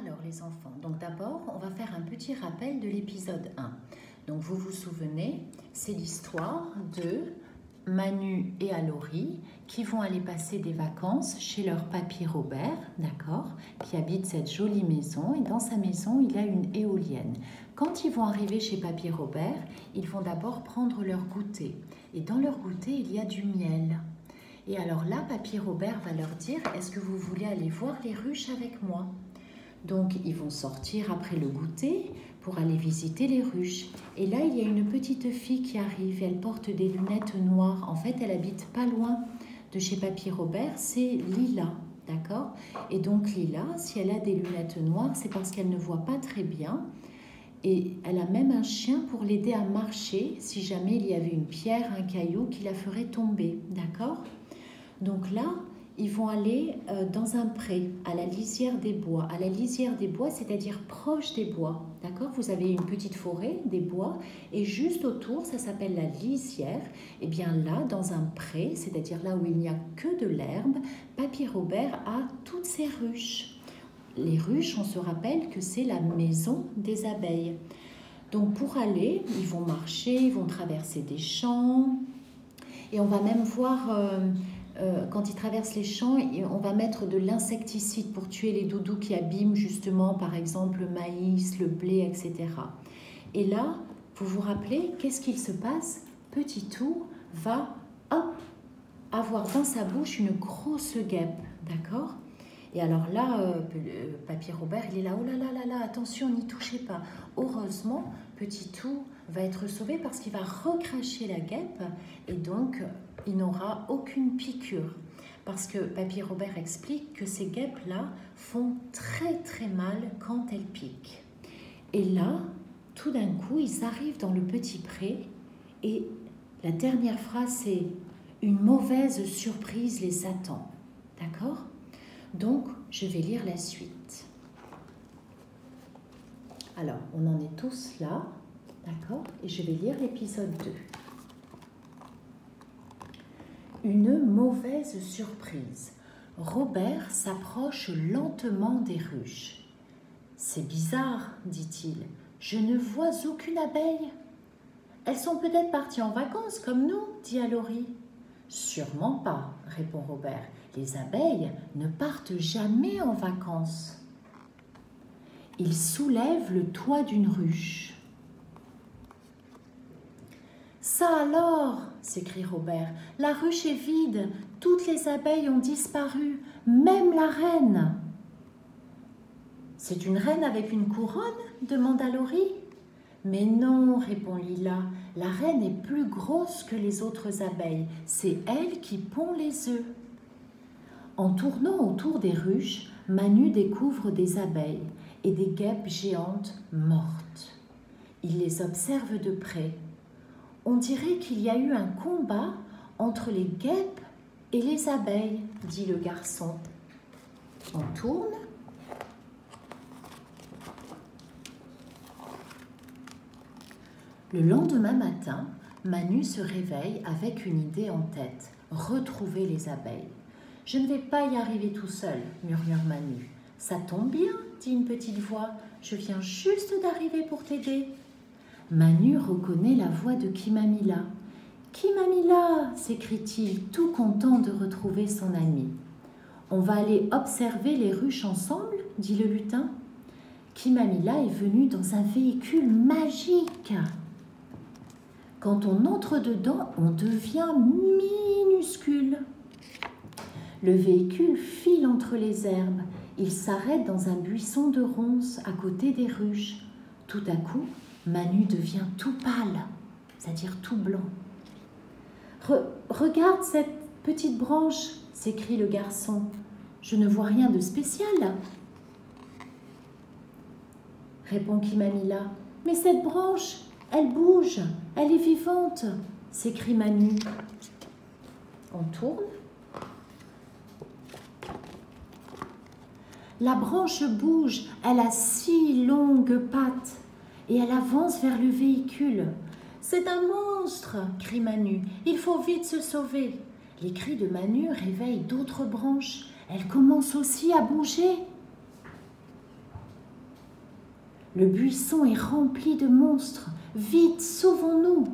Alors les enfants, donc d'abord on va faire un petit rappel de l'épisode 1. Donc vous vous souvenez, c'est l'histoire de Manu et Alori qui vont aller passer des vacances chez leur papy Robert, d'accord, qui habite cette jolie maison, et dans sa maison il y a une éolienne. Quand ils vont arriver chez papy Robert, ils vont d'abord prendre leur goûter, et dans leur goûter il y a du miel. Et alors là, papy Robert va leur dire, est-ce que vous voulez aller voir les ruches avec moi ? Donc, ils vont sortir après le goûter pour aller visiter les ruches. Et là, il y a une petite fille qui arrive. Elle porte des lunettes noires. En fait, elle habite pas loin de chez papy Robert. C'est Lila, d'accord ? Et donc, Lila, si elle a des lunettes noires, c'est parce qu'elle ne voit pas très bien. Et elle a même un chien pour l'aider à marcher si jamais il y avait une pierre, un caillou qui la ferait tomber, d'accord ? Donc là, ils vont aller dans un pré, à la lisière des bois. À la lisière des bois, c'est-à-dire proche des bois. D'accord ? Vous avez une petite forêt, des bois, et juste autour, ça s'appelle la lisière. Et bien là, dans un pré, c'est-à-dire là où il n'y a que de l'herbe, papy Robert a toutes ses ruches. Les ruches, on se rappelle que c'est la maison des abeilles. Donc pour aller, ils vont marcher, ils vont traverser des champs, et on va même voir... quand ils traversent les champs, on va mettre de l'insecticide pour tuer les doudous qui abîment justement, par exemple, le maïs, le blé, etc. Et là, vous vous rappelez, qu'est-ce qu'il se passe ? Petit Tout va avoir dans sa bouche une grosse guêpe, d'accord ? Et alors là, papy Robert, il est là, oh là là là là, attention, n'y touchez pas. Heureusement, Petit Tout va être sauvé parce qu'il va recracher la guêpe et donc il n'aura aucune piqûre. Parce que papy Robert explique que ces guêpes-là font très très mal quand elles piquent. Et là, tout d'un coup, ils arrivent dans le petit pré et la dernière phrase, c'est « Une mauvaise surprise les attend ». D'accord ? Donc, je vais lire la suite. Alors, on en est tous là, d'accord ? Et je vais lire l'épisode 2. Une mauvaise surprise. Robert s'approche lentement des ruches. « C'est bizarre, dit-il. Je ne vois aucune abeille. »« Elles sont peut-être parties en vacances comme nous, dit Alori. »« Sûrement pas, répond Robert. Les abeilles ne partent jamais en vacances. » Il soulève le toit d'une ruche. « Ça alors !» s'écrie Robert. « La ruche est vide, toutes les abeilles ont disparu, même la reine. »« C'est une reine avec une couronne ?» demanda Alori. « Mais non, répond Lila, la reine est plus grosse que les autres abeilles, c'est elle qui pond les œufs. » En tournant autour des ruches, Manu découvre des abeilles et des guêpes géantes mortes. Il les observe de près. On dirait qu'il y a eu un combat entre les guêpes et les abeilles, dit le garçon. On tourne. Le lendemain matin, Manu se réveille avec une idée en tête, retrouver les abeilles. « Je ne vais pas y arriver tout seul, murmure Manu. « Ça tombe bien, dit une petite voix. Je viens juste d'arriver pour t'aider. » Manu reconnaît la voix de Kimamila. « Kimamila !» s'écrie-t-il, tout content de retrouver son ami. « On va aller observer les ruches ensemble ?» dit le lutin. Kimamila est venue dans un véhicule magique. Quand on entre dedans, on devient minuscule. Le véhicule file entre les herbes. Il s'arrête dans un buisson de ronces à côté des ruches. Tout à coup, Manu devient tout pâle, c'est-à-dire tout blanc. « Regarde cette petite branche !» s'écrie le garçon. « Je ne vois rien de spécial. » répond Kimamila. « Mais cette branche, elle bouge, elle est vivante !» s'écrie Manu. On tourne. La branche bouge, elle a 6 longues pattes et elle avance vers le véhicule. « C'est un monstre !» crie Manu. « Il faut vite se sauver !» Les cris de Manu réveillent d'autres branches. Elles commencent aussi à bouger. Le buisson est rempli de monstres. Vite, sauvons-nous !»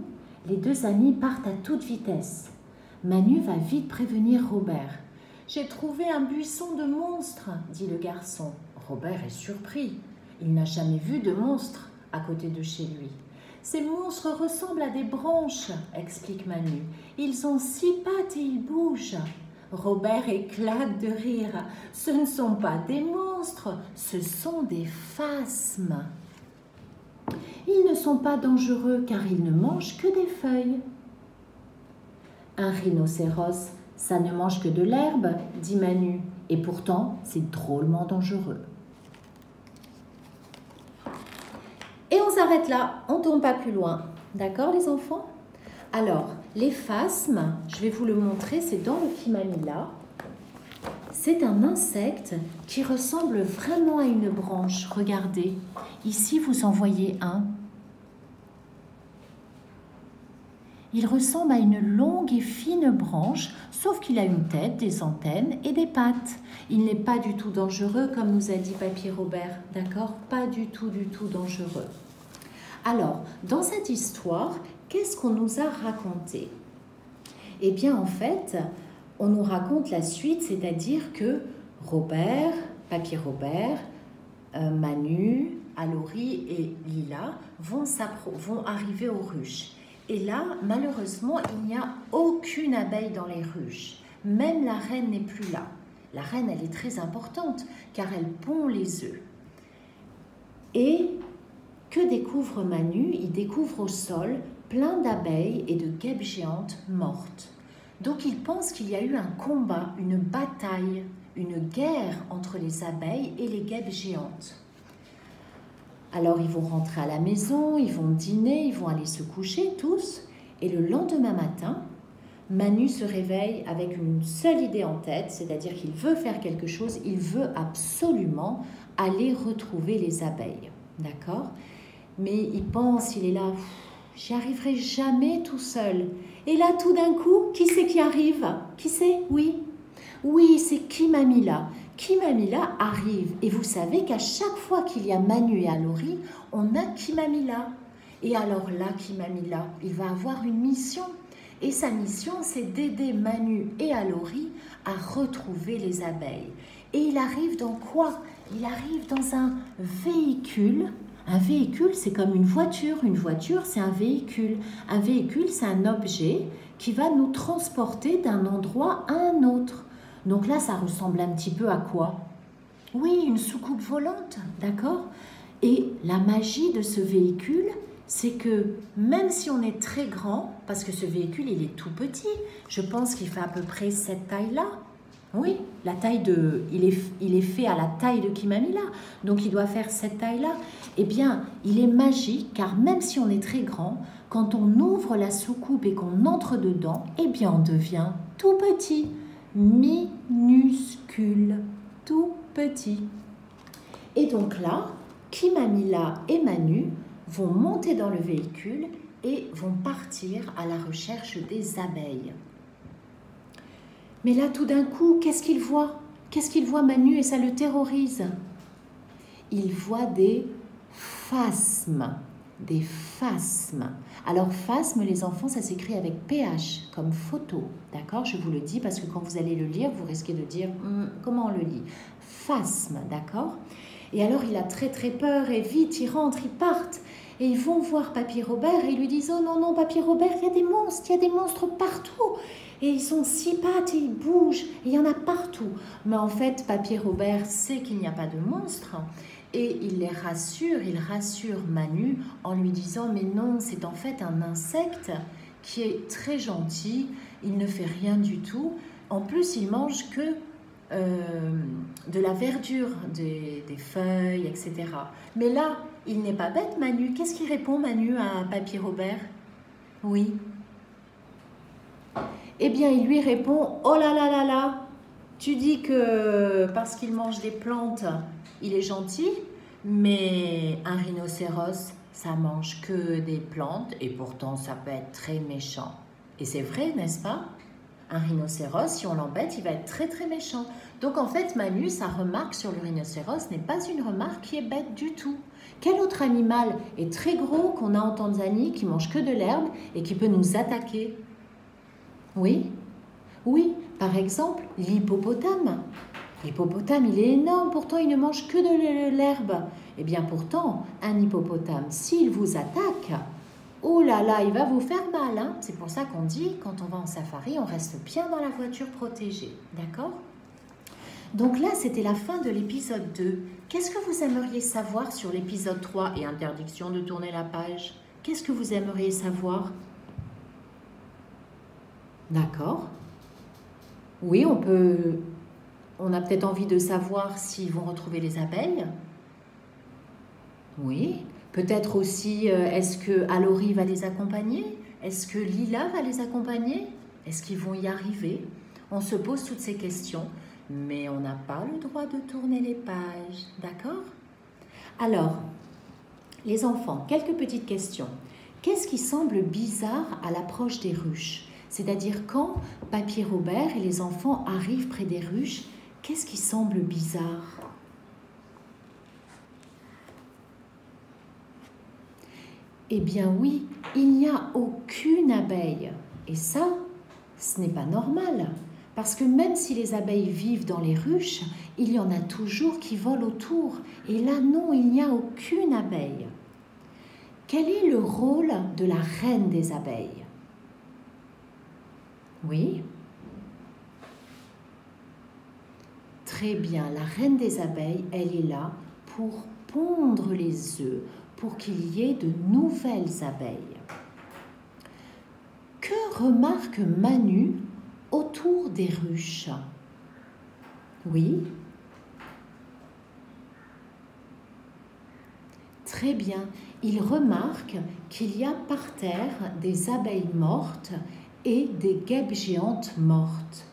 Les deux amis partent à toute vitesse. Manu va vite prévenir Robert. « J'ai trouvé un buisson de monstres !» dit le garçon. Robert est surpris. Il n'a jamais vu de monstres à côté de chez lui. « Ces monstres ressemblent à des branches !» explique Manu. « Ils ont 6 pattes et ils bougent !» Robert éclate de rire. « Ce ne sont pas des monstres, ce sont des phasmes. Ils ne sont pas dangereux car ils ne mangent que des feuilles. » « Un rhinocéros, ça ne mange que de l'herbe, dit Manu, et pourtant c'est drôlement dangereux. » Et on s'arrête là, on ne tourne pas plus loin. D'accord les enfants? Alors, les phasmes, je vais vous le montrer, c'est dans le Kimamila. C'est un insecte qui ressemble vraiment à une branche. Regardez, ici vous en voyez un. Il ressemble à une longue et fine branche, sauf qu'il a une tête, des antennes et des pattes. Il n'est pas du tout dangereux, comme nous a dit Papy Robert, d'accord? Pas du tout dangereux. Alors, dans cette histoire, qu'est-ce qu'on nous a raconté? Eh bien, en fait, on nous raconte la suite, c'est-à-dire que Robert, Papy Robert, Manu, Alori et Lila vont arriver aux ruches. Et là, malheureusement, il n'y a aucune abeille dans les ruches. Même la reine n'est plus là. La reine, elle est très importante car elle pond les œufs. Et que découvre Manu? Il découvre au sol plein d'abeilles et de guêpes géantes mortes. Donc il pense qu'il y a eu un combat, une bataille, une guerre entre les abeilles et les guêpes géantes. Alors ils vont rentrer à la maison, ils vont dîner, ils vont aller se coucher tous. Et le lendemain matin, Manu se réveille avec une seule idée en tête, c'est-à-dire qu'il veut faire quelque chose, il veut absolument aller retrouver les abeilles. D'accord? Mais il pense, il est là, j'y arriverai jamais tout seul. Et là, tout d'un coup, qui c'est qui arrive? Qui c'est? Oui. Oui, c'est Kimamila. Kimamila arrive. Et vous savez qu'à chaque fois qu'il y a Manu et Alori, on a Kimamila. Et alors là, Kimamila, il va avoir une mission. Et sa mission, c'est d'aider Manu et Alori à retrouver les abeilles. Et il arrive dans quoi? Il arrive dans un véhicule. Un véhicule, c'est comme une voiture. Une voiture, c'est un véhicule. Un véhicule, c'est un objet qui va nous transporter d'un endroit à un autre. Donc là, ça ressemble un petit peu à quoi? Oui, une soucoupe volante, d'accord? Et la magie de ce véhicule, c'est que même si on est très grand, parce que ce véhicule, il est tout petit, je pense qu'il fait à peu près cette taille-là. Oui, la taille il est fait à la taille de Kimamila, donc il doit faire cette taille-là. Eh bien, il est magique, car même si on est très grand, quand on ouvre la soucoupe et qu'on entre dedans, eh bien, on devient tout petit. Minuscule, tout petit. Et donc là, Kimamila et Manu vont monter dans le véhicule et vont partir à la recherche des abeilles. Mais là, tout d'un coup, qu'est-ce qu'il voit? Qu'est-ce qu'il voit Manu et ça le terrorise? Il voit des phasmes. Des phasmes. Alors, phasme, les enfants, ça s'écrit avec PH, comme photo. D'accord? Je vous le dis parce que quand vous allez le lire, vous risquez de dire comment on le lit. Phasme, d'accord? Et alors, il a très peur et vite, ils rentrent, ils partent. Et ils vont voir Papy Robert et ils lui disent « Oh non, non, Papy Robert, il y a des monstres partout !» Et ils ont 6 pattes et ils bougent, et il y en a partout. Mais en fait, Papy Robert sait qu'il n'y a pas de monstres. Et il rassure Manu en lui disant « Mais non, c'est en fait un insecte qui est très gentil, il ne fait rien du tout. En plus, il mange que de la verdure, des feuilles, etc. » Mais là, il n'est pas bête, Manu. Qu'est-ce qu'il répond, Manu, à Papy Robert? Oui. Eh bien, il lui répond « Oh là là là là, tu dis que parce qu'il mange des plantes, il est gentil, mais un rhinocéros, ça mange que des plantes et pourtant ça peut être très méchant. » Et c'est vrai, n'est-ce pas? Un rhinocéros, si on l'embête, il va être très très méchant. Donc en fait, Manu, sa remarque sur le rhinocéros n'est pas une remarque qui est bête du tout. Quel autre animal est très gros qu'on a en Tanzanie, qui mange que de l'herbe et qui peut nous attaquer? Oui, oui, par exemple, l'hippopotame. L'hippopotame, il est énorme, pourtant il ne mange que de l'herbe. Eh bien pourtant, un hippopotame, s'il vous attaque, oh là là, il va vous faire mal. Hein. C'est pour ça qu'on dit, quand on va en safari, on reste bien dans la voiture protégée. D'accord? Donc là, c'était la fin de l'épisode 2. Qu'est-ce que vous aimeriez savoir sur l'épisode 3 et interdiction de tourner la page? Qu'est-ce que vous aimeriez savoir? D'accord? Oui, on a peut-être envie de savoir s'ils vont retrouver les abeilles. Oui. Peut-être aussi, est-ce que Alori va les accompagner? Est-ce que Lila va les accompagner? Est-ce qu'ils vont y arriver? On se pose toutes ces questions, mais on n'a pas le droit de tourner les pages, d'accord? Alors, les enfants, quelques petites questions. Qu'est-ce qui semble bizarre à l'approche des ruches? C'est-à-dire quand Papy Robert et les enfants arrivent près des ruches, qu'est-ce qui semble bizarre? Eh bien oui, il n'y a aucune abeille. Et ça, ce n'est pas normal. Parce que même si les abeilles vivent dans les ruches, il y en a toujours qui volent autour. Et là, non, il n'y a aucune abeille. Quel est le rôle de la reine des abeilles? Oui. Très bien, la reine des abeilles, elle est là pour pondre les œufs, pour qu'il y ait de nouvelles abeilles. Que remarque Manu autour des ruches? Oui. Très bien, il remarque qu'il y a par terre des abeilles mortes et des guêpes géantes mortes.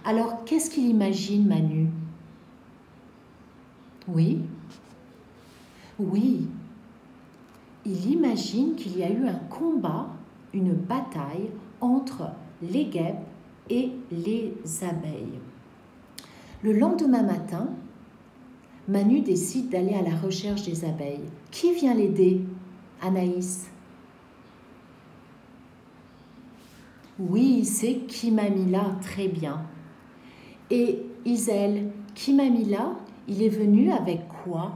Alors, qu'est-ce qu'il imagine, Manu? Oui. Oui. Il imagine qu'il y a eu un combat, une bataille entre les guêpes et les abeilles. Le lendemain matin, Manu décide d'aller à la recherche des abeilles. Qui vient l'aider? Anaïs? Oui, c'est Kimamila, très bien. Et Isel, Kimamila, il est venu avec quoi?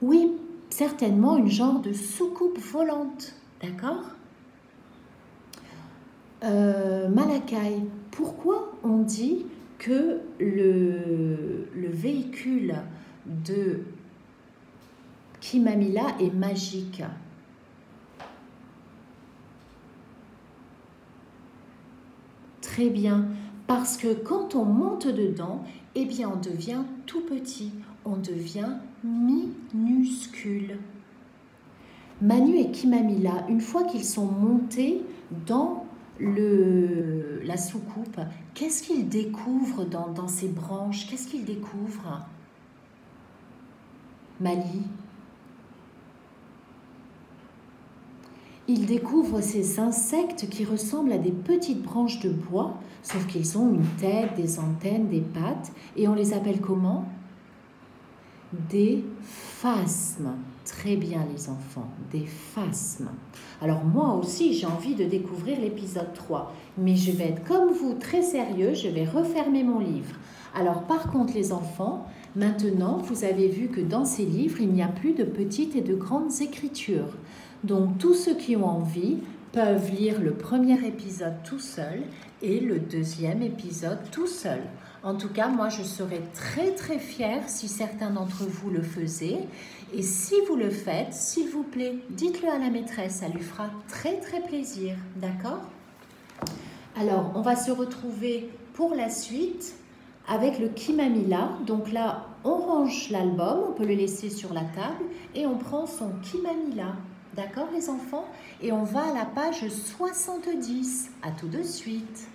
Oui, certainement une genre de soucoupe volante, d'accord? Malakai, pourquoi on dit que le véhicule de Kimamila est magique? Très bien, parce que quand on monte dedans, eh bien on devient tout petit, on devient minuscule. Manu et Kimamila, une fois qu'ils sont montés dans la soucoupe, qu'est-ce qu'ils découvrent dans ces branches? Qu'est-ce qu'ils découvrent? Mali? Ils découvrent ces insectes qui ressemblent à des petites branches de bois, sauf qu'ils ont une tête, des antennes, des pattes, et on les appelle comment? Des phasmes. Très bien les enfants, des phasmes. Alors moi aussi j'ai envie de découvrir l'épisode 3, mais je vais être comme vous très sérieux, je vais refermer mon livre. Alors par contre les enfants, maintenant vous avez vu que dans ces livres il n'y a plus de petites et de grandes écritures. Donc tous ceux qui ont envie peuvent lire le premier épisode tout seul et le deuxième épisode tout seul. En tout cas, moi je serais très très fière si certains d'entre vous le faisaient. Et si vous le faites, s'il vous plaît, dites-le à la maîtresse, ça lui fera très très plaisir, d'accord? Alors, on va se retrouver pour la suite avec le Kimamila. Donc là, on range l'album, on peut le laisser sur la table et on prend son Kimamila. D'accord les enfants? Et on va à la page 70. À tout de suite.